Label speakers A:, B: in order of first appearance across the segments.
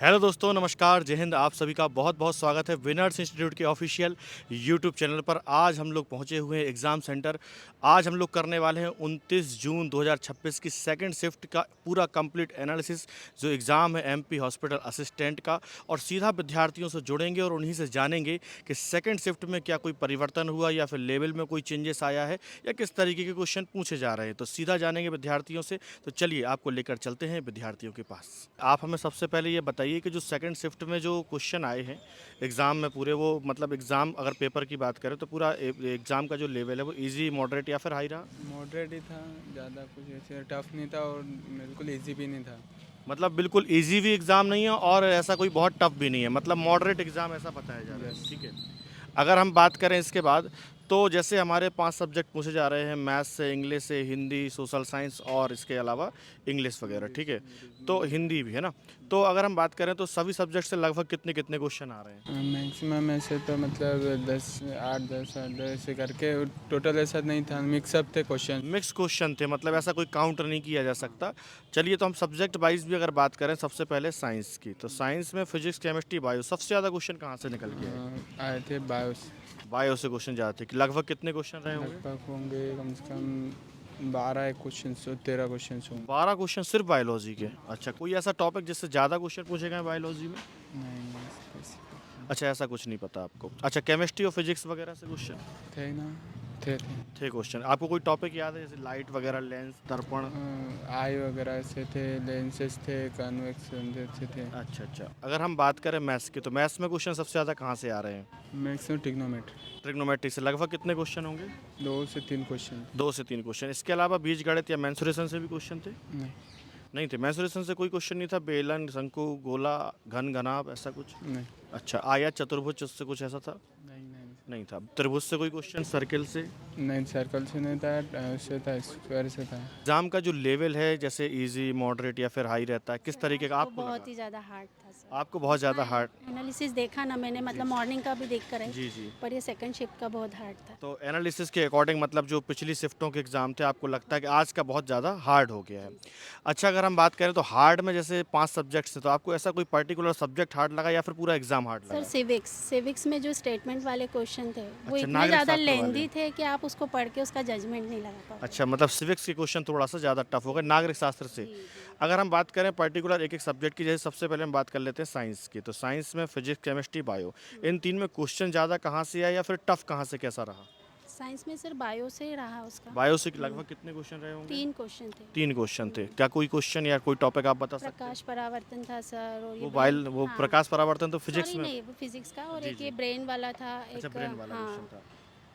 A: Hello दोस्तों, नमस्कार, जय हिंद। आप सभी का बहुत बहुत स्वागत है विनर्स इंस्टीट्यूट के ऑफिशियल यूट्यूब चैनल पर। आज हम लोग पहुंचे हुए हैं एग्ज़ाम सेंटर। आज हम लोग करने वाले हैं 29 जून 2026 की सेकंड शिफ्ट का पूरा कंप्लीट एनालिसिस, जो एग्ज़ाम है एमपी हॉस्पिटल असिस्टेंट का। और सीधा विद्यार्थियों से जुड़ेंगे और उन्हीं से जानेंगे कि सेकंड शिफ्ट में क्या कोई परिवर्तन हुआ या फिर लेवल में कोई चेंजेस आया है या किस तरीके के क्वेश्चन पूछे जा रहे हैं। तो सीधा जानेंगे विद्यार्थियों से। तो चलिए आपको लेकर चलते हैं विद्यार्थियों के पास। आप हमें सबसे पहले ये बताइए कि जो सेकंड शिफ्ट में जो क्वेश्चन आए हैं एग्ज़ाम में पूरे, वो मतलब एग्ज़ाम अगर पेपर की बात करें तो पूरा एग्ज़ाम का जो लेवल है वो इजी, मॉडरेट या फिर हाई रहा?
B: मॉडरेट ही था, ज़्यादा कुछ ऐसे टफ नहीं था और बिल्कुल इजी भी नहीं था।
A: मतलब बिल्कुल इजी भी एग्ज़ाम नहीं है और ऐसा कोई बहुत टफ भी नहीं है, मतलब मॉडरेट एग्ज़ाम ऐसा बताया जा रहा है।
B: यस।
A: ठीक है। अगर हम बात करें इसके बाद, तो जैसे हमारे 5 सब्जेक्ट पूछे जा रहे हैं, मैथ्स से, इंग्लिश से, हिंदी, सोशल साइंस और इसके अलावा इंग्लिश वगैरह। ठीक है। तो हिंदी भी है ना। तो अगर हम बात करें तो सभी सब्जेक्ट से लगभग कितने कितने क्वेश्चन आ रहे हैं?
B: मैक्सिमम ऐसे तो मतलब 10 8 10 8 10 ऐसे करके टोटल ऐसा नहीं था, मिक्सअप थे क्वेश्चन।
A: मिक्स क्वेश्चन थे, मतलब ऐसा कोई काउंट नहीं किया जा सकता। चलिए, तो हम सब्जेक्ट वाइज भी अगर बात करें, सबसे पहले साइंस की, तो साइंस में फिजिक्स, केमिस्ट्री, बायो, सबसे ज़्यादा क्वेश्चन कहाँ से निकल के आए?
B: आए थे बायोस।
A: बायो से क्वेश्चन ज़्यादा थे कि लगभग कितने क्वेश्चन रहे होंगे?
B: लगभग होंगे कम से कम 12 क्वेश्चन, 13 क्वेश्चन होंगे।
A: 12 क्वेश्चन सिर्फ बायोलॉजी के? अच्छा, कोई ऐसा टॉपिक जिससे ज़्यादा क्वेश्चन पूछे गए बायोलॉजी में?
B: नहीं specific
A: अच्छा, ऐसा कुछ नहीं पता आपको। अच्छा, केमिस्ट्री और फिजिक्स वगैरह से क्वेश्चन
B: थे ना, थे
A: थे क्वेश्चन? आपको कोई टॉपिक याद है जैसे लाइट वगैरह, लेंस, दर्पण?
B: आई वगैरह से थे, लेंसेज थे, कन्वेक्स से थे।
A: अच्छा अच्छा। अगर हम बात करें मैथ्स की, तो मैथ्स में क्वेश्चन सबसे ज़्यादा कहाँ से आ रहे हैं?
B: Maximum trigonometry.
A: ट्रिग्नोमेट्री से लगभग कितने क्वेश्चन होंगे?
B: 2 से 3 क्वेश्चन।
A: 2 से 3 क्वेश्चन। इसके अलावा बीजगणित या मेंसुरेशन से भी क्वेश्चन थे?
B: नहीं।
A: नहीं थे, मेंसुरेशन से कोई क्वेश्चन नहीं था? बेलन, शंकु, गोला, घन, घनाभ, ऐसा कुछ?
B: नहीं।
A: अच्छा, आयत, चतुर्भुज, उससे कुछ ऐसा था?
B: नहीं नहीं
A: नहीं था। त्रिभुज से कोई क्वेश्चन? सर्किल से?
B: नहीं, सर्कल से नहीं था, उससे था, स्क्वायर से था।
A: एग्जाम का जो लेवल है, जैसे इजी, मॉडरेट या फिर हाई रहता है, किस तरीके का
C: वो
A: आपको
C: बहुत
A: लगा?
C: ही ज़्यादा हार्ड था सर।
A: आपको बहुत ज़्यादा हार्ड?
C: एनालिसिस देखा ना मैंने, मतलब मॉर्निंग का भी देख कर है,
A: जी जी।
C: पर ये सेकंड शिफ्ट का बहुत हार्ड था।
A: तो एनालिसिस के अकॉर्डिंग, मतलब जो पिछली शिफ्टों के एग्ज़ाम थे, आपको लगता है कि आज का बहुत ज़्यादा हार्ड हो गया है। अच्छा, अगर हम बात करें तो हार्ड में जैसे 5 सब्जेक्ट्स थे, तो आपको ऐसा कोई पर्टिकुलर सब्जेक्ट हार्ड लगा या फिर पूरा एग्ज़ाम हार्ड
C: सर
A: लगा?
C: सिविक्स में जो स्टेटमेंट वाले क्वेश्चन थे वो
A: अच्छा,
C: इतने
A: नागरिक
C: ज़्यादा
A: शास्त्र वाले।
C: लेंदी थे कि आप उसको पढ़ के उसका जजमेंट नहीं लगा पाओगे।
A: अच्छा, मतलब सिविक्स के क्वेश्चन थोड़ा सा ज़्यादा टफ हो गए नागरिक शास्त्र से।
C: जी जी।
A: अगर हम बात करें पर्टिकुलर एक एक सब्जेक्ट की, जैसे सबसे पहले हम बात कर लेते हैं साइंस की, तो साइंस में फिजिक्स, केमिस्ट्री, बायो, इन तीन में क्वेश्चन ज़्यादा कहाँ से आया या फिर टफ कहाँ से कैसा रहा?
C: साइंस में सर बायो से ही रहा उसका।
A: बायो से लगभग कितने क्वेश्चन रहे होंगे?
C: 3 क्वेश्चन थे।
A: 3 क्वेश्चन थे। क्या कोई क्वेश्चन या कोई टॉपिक आप बता सकते हैं?
C: प्रकाश परावर्तन था सर, और ये
A: वो
C: हाँ,
A: प्रकाश परावर्तन तो फिजिक्स
C: सॉरी
A: में?
C: नहीं, वो फिजिक्स का, और
A: जी
C: एक
A: जी।
C: ये ब्रेन वाला था,
A: अच्छा,
C: एक
A: ब्रेन वाला
C: हाँ।
A: क्वेश्चन था।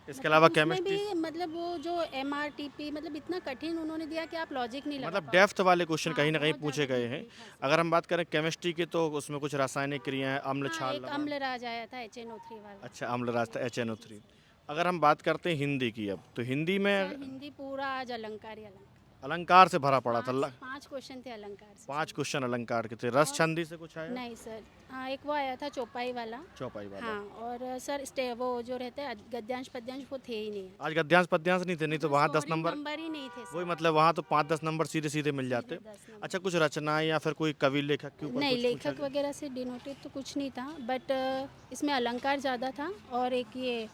A: इसके
C: मतलब
A: अलावा
C: उसमें
A: केमिस्ट्री?
C: भी मतलब वो जो MRTP, मतलब इतना कठिन उन्होंने दिया कि आप लॉजिक नहीं लगा
A: मतलब
C: पाओगे।
A: डेप्थ वाले क्वेश्चन
C: हाँ,
A: कहीं ना कहीं
C: बहुत
A: पूछे
C: ज़्यादा
A: गए हैं।
C: डिटेल था सर।
A: अगर हम बात करें केमिस्ट्री की, तो उसमें कुछ रासायनिक क्रियाएं, अम्ल,
C: हाँ,
A: क्षार,
C: एक
A: लवण।
C: अम्ल राज आया था HNO3 वाला।
A: अच्छा, अम्ल रास्ता HNO3। अगर हम बात करते हैं हिंदी की, अब तो हिंदी में
C: सर हिंदी पूरा आज अलंकार ही अलंकार।
A: अलंकार से भरा पड़ा था।
C: 5 क्वेश्चन थे अलंकार से।
A: 5 क्वेश्चन अलंकार के थे। रस
C: और
A: छंदी से कुछ आया?
C: नहीं सर, हाँ एक वो आया था चौपाई वाला।
A: चौपाई वाला।
C: हाँ, और सर वो जो रहते हैं गद्यांश पद्यांश वो थे ही नहीं।
A: आज गद्यांश पद्यांश नहीं थे, नहीं तो वहाँ 10
C: सोहरी
A: नंबर।
C: नंबर ही नहीं थे
A: वही
C: सर।
A: मतलब वहाँ तो 5-10 नंबर सीधे सीधे मिल जाते।
C: सीधे 10 नंबर।
A: अच्छा, कुछ रचनाएं या फिर कोई कवि लेखक के ऊपर
C: नहीं,
A: कुछ पूछा
C: लेखक
A: गया?
C: वगैरह से डिनोटेड तो कुछ नहीं था, बट इसमें अलंकार ज़्यादा था, और एक ये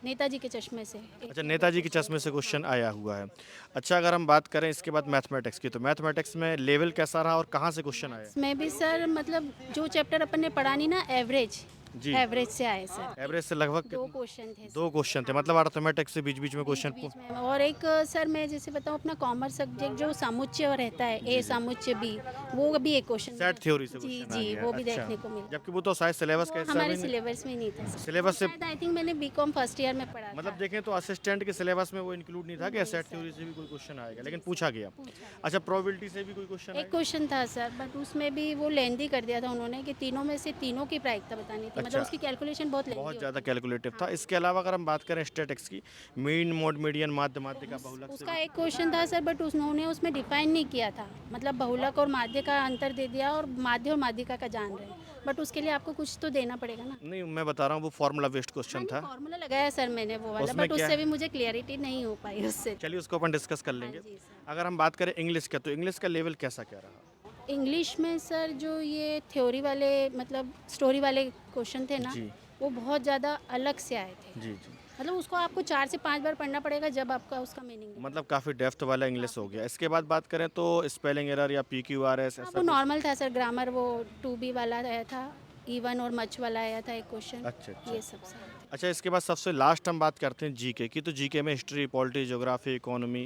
C: नेताजी के चश्मे से
A: अच्छा, नेताजी के चश्मे से क्वेश्चन आया हुआ है। अच्छा, अगर हम बात करें इसके बाद मैथमेटिक्स की, तो मैथमेटिक्स में लेवल कैसा रहा और कहाँ से क्वेश्चन आए?
C: इसमें भी सर मतलब जो चैप्टर अपन ने पढ़ा नहीं ना, एवरेज
A: जी।
C: एवरेज से आए सर।
A: एवरेज से लगभग
C: 2
A: कितने?
C: क्वेश्चन थे सर।
A: 2 क्वेश्चन थे, मतलब अर्थमेटिक्स से बीच बीच में क्वेश्चन।
C: बीच में, और एक सर मैं जैसे बताऊँ अपना कॉमर्स सब्जेक्ट जो समुच्चय रहता है, ए समुच्चय बी, वो भी एक क्वेश्चन
A: सेट थ्योरी से
C: जी
A: क्वेश्चन आ
C: जी,
A: गया।
C: वो भी
A: अच्छा।
C: देखने को मिला।
A: जबकि वो तो शायद सिलेबस का
C: वो
A: हिस्सा
C: हमारे
A: भी नहीं।
C: सिलेबस में नहीं था सर।
A: सिलेबस से
C: शायद आई थिंक मैंने बीकॉम फर्स्ट ईयर में पढ़ा
A: मतलब
C: था।
A: देखें तो असिस्टेंट के सिलेबस में वो इंक्लूड नहीं था कि सेट थ्योरी से भी कोई क्वेश्चन आएगा, लेकिन पूछा गया। अच्छा, प्रोबेबिलिटी से भी कोई क्वेश्चन
C: एक
A: आएगा?
C: क्वेश्चन था सर, बट उसमें भी वो लेंदी कर दिया था उन्होंने कि तीनों में से तीनों की प्रायिकता बतानी थी।
A: अच्छा।
C: मतलब उसकी कैलकुलेशन बहुत लेंदी
A: बहुत ज़्यादा
C: होती है।
A: कैलकुलेटिव था। इसके अलावा अगर हम बात करें स्टैटिक्स की, मीन, मोड, मीडियन, माध्य, माध्यिका, बहुलक से
C: उसका एक क्वेश्चन था सर, बट उन्होंने उसमें डिफाइन नहीं किया था, मतलब बहुलक और माध्य का अंतर दे दिया, और माध्य और माध्यिका का जान रहे हैं, बट उसके लिए आपको कुछ तो देना पड़ेगा ना।
A: नहीं, मैं बता रहा हूँ वो फार्मूला बेस्ड क्वेश्चन था।
C: फॉर्मूला लगाया सर मैंने वो वाला,
A: उसमें
C: बट
A: क्या
C: उससे
A: है?
C: भी मुझे क्लियरिटी नहीं हो पाई उससे।
A: चलिए, उसको अपन डिस्कस कर
C: हाँ
A: लेंगे।
C: जी सर।
A: अगर हम बात करें इंग्लिश का, तो इंग्लिश का लेवल कैसा क्या रहा?
C: इंग्लिश में सर जो ये थ्योरी वाले मतलब स्टोरी वाले क्वेश्चन थे ना,
A: जी
C: वो बहुत ज़्यादा अलग से आए थे।
A: जी जी।
C: मतलब उसको आपको 4 से 5 बार पढ़ना पड़ेगा जब आपका उसका मीनिंग।
A: मतलब काफ़ी डेप्थ वाला इंग्लिश हो गया। इसके बाद बात करें तो स्पेलिंग एरर या PQRS
C: हाँ,
A: ऐसा
C: वो
A: कुछ?
C: नॉर्मल था सर, ग्रामर वो टू बी वाला आया था, इवन और मच वाला आया था एक क्वेश्चन।
A: अच्छा अच्छा।
C: ये सब सर।
A: अच्छा, इसके बाद सबसे लास्ट हम बात करते हैं जीके की। तो जीके में history, polity, geography, economy,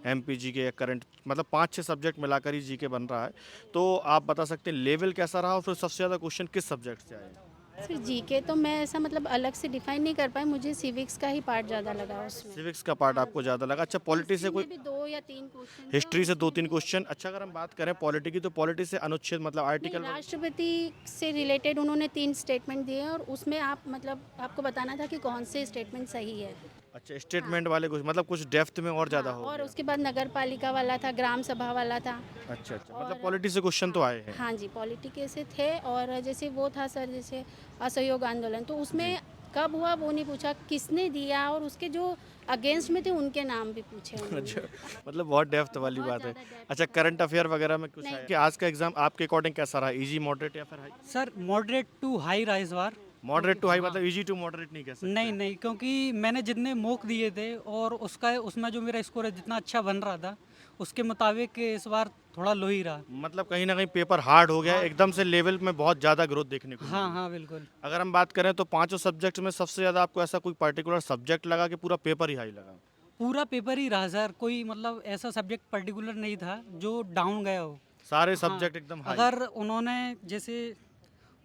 A: MP GK, current, मतलब 5-6 सब्जेक्ट मिलाकर ही जीके बन रहा है। तो आप बता सकते हैं लेवल कैसा रहा और फिर सबसे ज़्यादा क्वेश्चन किस सब्जेक्ट से आए?
C: सर जीके तो मैं ऐसा मतलब अलग से डिफाइन नहीं कर पाई, मुझे सिविक्स का ही पार्ट ज़्यादा लगा उसमें।
A: सिविक्स का पार्ट
C: हाँ
A: आपको
C: जी।
A: ज़्यादा लगा। अच्छा, पॉलिटी से
C: हिस्ट्री
A: कोई?
C: में भी 2 या 3 क्वेश्चन थे और
A: हिस्ट्री से
C: उसमें
A: 2-3
C: भी
A: क्वेश्चन। अच्छा, अगर हम बात करें पॉलिटी की, तो पॉलिटी से अनुच्छेद मतलब
C: नहीं,
A: आर्टिकल
C: राष्ट्रपति से रिलेटेड उन्होंने 3 स्टेटमेंट दिए और उसमें आप मतलब आपको बताना था कि कौन से स्टेटमेंट सही है।
A: अच्छा, स्टेटमेंट वाले कुछ मतलब कुछ डेप्थ में और ज़्यादा
C: हाँ,
A: हो
C: और
A: गया।
C: उसके बाद नगर पालिका वाला था, ग्राम सभा वाला था।
A: अच्छा अच्छा, मतलब
C: और
A: पॉलिटी से क्वेश्चन तो आए हैं।
C: हाँ जी, पॉलिटी के से थे। और जैसे वो था सर, जैसे असहयोग आंदोलन, तो उसमें कब हुआ वो नहीं पूछा, किसने दिया, और उसके जो अगेंस्ट में थे उनके नाम भी पूछे
A: अच्छा,
C: उन्होंने।
A: मतलब बहुत डेप्थ वाली
C: बहुत
A: बात है।
C: ज़्यादा डेप्थ
A: अच्छा,
C: था।
A: करंट अफेयर वगैरह में कुछ
C: नहीं।
A: है कि आज का एग्जाम आपके अकॉर्डिंग कैसा रहा? इजी, मॉडरेट या फिर high?
D: Sir moderate to high रहा इस बार।
A: मॉडरेट टू हाई
D: हाँ।
A: मतलब इजी टू मॉडरेट नहीं कह सकते
D: नहीं
A: हैं।
D: नहीं, क्योंकि मैंने जितने मॉक दिए थे और उसका उसमें जो मेरा स्कोर है जितना अच्छा बन रहा था उसके मुताबिक इस बार थोड़ा लो ही रहा।
A: मतलब कहीं ना कहीं पेपर हार्ड हो गया,
D: हाँ
A: एकदम से लेवल में बहुत ज़्यादा ग्रोथ देखने को
D: हाँ
A: मिली।
D: हाँ बिल्कुल।
A: अगर हम बात करें तो पांचों सब्जेक्ट में सबसे ज़्यादा आपको ऐसा कोई पर्टिकुलर सब्जेक्ट लगा कि पूरा पेपर ही हाई लगा?
D: पूरा पेपर ही रहा सर, कोई मतलब ऐसा सब्जेक्ट पर्टिकुलर नहीं था जो डाउन गया हो।
A: सारे
D: हाँ,
A: सब्जेक्ट एकदम हाई?
D: अगर उन्होंने जैसे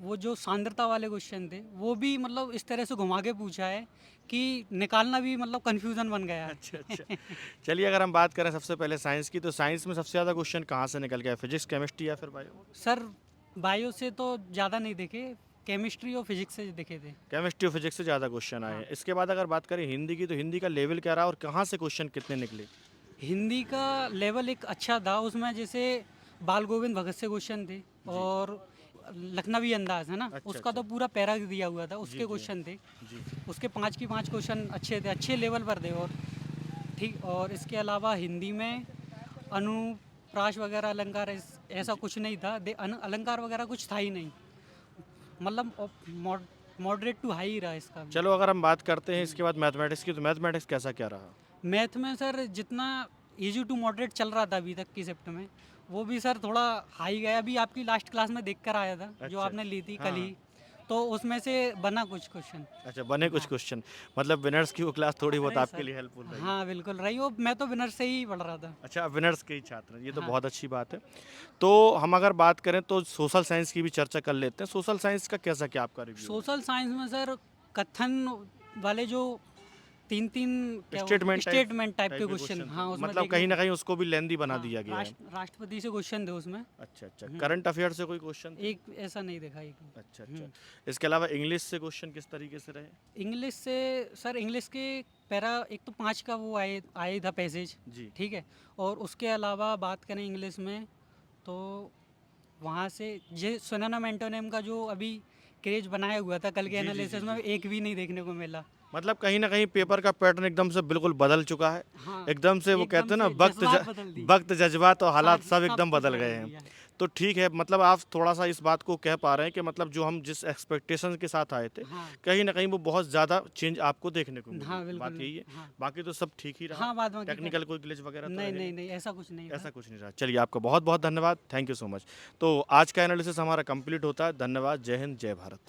D: वो जो सांद्रता वाले क्वेश्चन थे वो भी मतलब इस तरह से घुमा के पूछा है कि निकालना भी मतलब कंफ्यूजन बन गया
A: अच्छा
D: है।
A: अच्छा। चलिए, अगर हम बात करें सबसे पहले साइंस की, तो साइंस में सबसे ज़्यादा क्वेश्चन कहाँ से निकल गया? फिजिक्स, केमिस्ट्री या फिर बायो?
D: सर बायो से तो ज़्यादा नहीं देखे, केमिस्ट्री और फिजिक्स से देखे थे।
A: केमिस्ट्री और फिजिक्स से ज़्यादा क्वेश्चन आए
D: हाँ।
A: हैं। इसके बाद अगर बात करें हिंदी की, तो हिंदी का लेवल क्या रहा और कहाँ से क्वेश्चन कितने निकले?
D: हिंदी का लेवल एक अच्छा था, उसमें जैसे बाल गोविंद भगत से क्वेश्चन थे और लखनवी अंदाज है ना,
A: अच्छा,
D: उसका तो
A: अच्छा।
D: पूरा पैरा दिया हुआ था,
A: जी,
D: उसके
A: जी।
D: क्वेश्चन थे।
A: जी
D: उसके 5 की 5 क्वेश्चन अच्छे थे, अच्छे लेवल पर थे। और ठीक, और इसके अलावा हिंदी में अनुप्रास वगैरह अलंकार ऐसा कुछ नहीं था, अलंकार वगैरह कुछ था ही नहीं, मतलब मॉडरेट टू हाई रहा इसका।
A: चलो, अगर हम बात करते हैं इसके बाद मैथमेटिक्स की, तो मैथमेटिक्स कैसा क्या रहा?
D: मैथ में सर जितना इजी टू मॉडरेट चल रहा था अभी तक की शिफ्ट में, वो भी सर थोड़ा हाई गया। अभी आपकी लास्ट क्लास में देख कर आया था जो
A: अच्छा,
D: आपने ली थी
A: हाँ,
D: कल ही, तो उसमें से बना कुछ क्वेश्चन।
A: अच्छा, बने कुछ क्वेश्चन। मतलब विनर्स की वो क्लास थोड़ी बहुत
D: अरे
A: आपके
D: सर,
A: लिए हेल्पफुल रही?
D: हाँ बिल्कुल रही हो, मैं तो विनर से ही पढ़ रहा था।
A: अच्छा, आप विनर्स के ही छात्र हैं, ये तो
D: हाँ।
A: बहुत अच्छी बात है। तो हम अगर बात करें तो सोशल साइंस की भी चर्चा कर लेते हैं। सोशल साइंस का कैसा क्या आपका रिव्यू है?
D: सोशल साइंस में सर कथन वाले जो 3-3 क्या
A: स्टेटमेंट
D: स्टेटमेंट टाइप के
A: के
D: क्वेश्चन,
A: थे।
D: हाँ उसमें
A: मतलब
D: देखने
A: कहीं ना
D: को।
A: कहीं उसको भी लेंदी बना
D: हाँ,
A: दिया गया है।
D: राष्ट्रपति से क्वेश्चन थे उसमें।
A: अच्छा अच्छा, करंट अफेयर से कोई क्वेश्चन?
D: एक ऐसा नहीं देखा एक।
A: अच्छा अच्छा। इसके अलावा इंग्लिश से क्वेश्चन किस तरीके से रहे?
D: इंग्लिश से सर, इंग्लिश के पैरा एक तो 5 का वो आए था पैसेज,
A: जी
D: ठीक है। और उसके अलावा बात करें इंग्लिश में तो वहाँ से ये सिनोनिम एंटोनिम का जो अभी क्रेज बनाया हुआ था कल के
A: जी, जी,
D: एनालिसिस
A: जी,
D: में,
A: जी।
D: एक भी नहीं देखने को मिला।
A: मतलब कहीं ना कहीं पेपर का पैटर्न एकदम से बिल्कुल बदल चुका है।
D: हाँ,
A: एकदम से वो
D: एकदम
A: कहते हैं ना,
D: से
A: वक्त
D: जज्बात बदल दिए।
A: वक्त, जज्बात और हालात सब
D: सब
A: एकदम
D: कुछ
A: बदल
D: बदल
A: गए हैं।
D: दिया।
A: तो ठीक है, मतलब आप थोड़ा सा इस बात को कह पा रहे हैं कि मतलब जो हम जिस एक्सपेक्टेशन के साथ आए थे,
D: हाँ
A: कहीं ना कहीं वो बहुत ज़्यादा चेंज आपको देखने को
D: हाँ
A: मिली। बात
D: बिल्कुल।
A: यही है।
D: हाँ
A: बाकी तो सब ठीक ही रहा।
D: हाँ, बाद में
A: टेक्निकल कोई ग्लिच वगैरह तो
D: नहीं
A: रहे
D: नहीं
A: नहीं?
D: नहीं, ऐसा कुछ नहीं
A: ऐसा
D: था।
A: कुछ नहीं रहा। चलिए, आपका बहुत बहुत धन्यवाद, थैंक यू सो मच। तो आज का एनालिसिस हमारा कंप्लीट होता है। धन्यवाद, जय हिंद, जय भारत।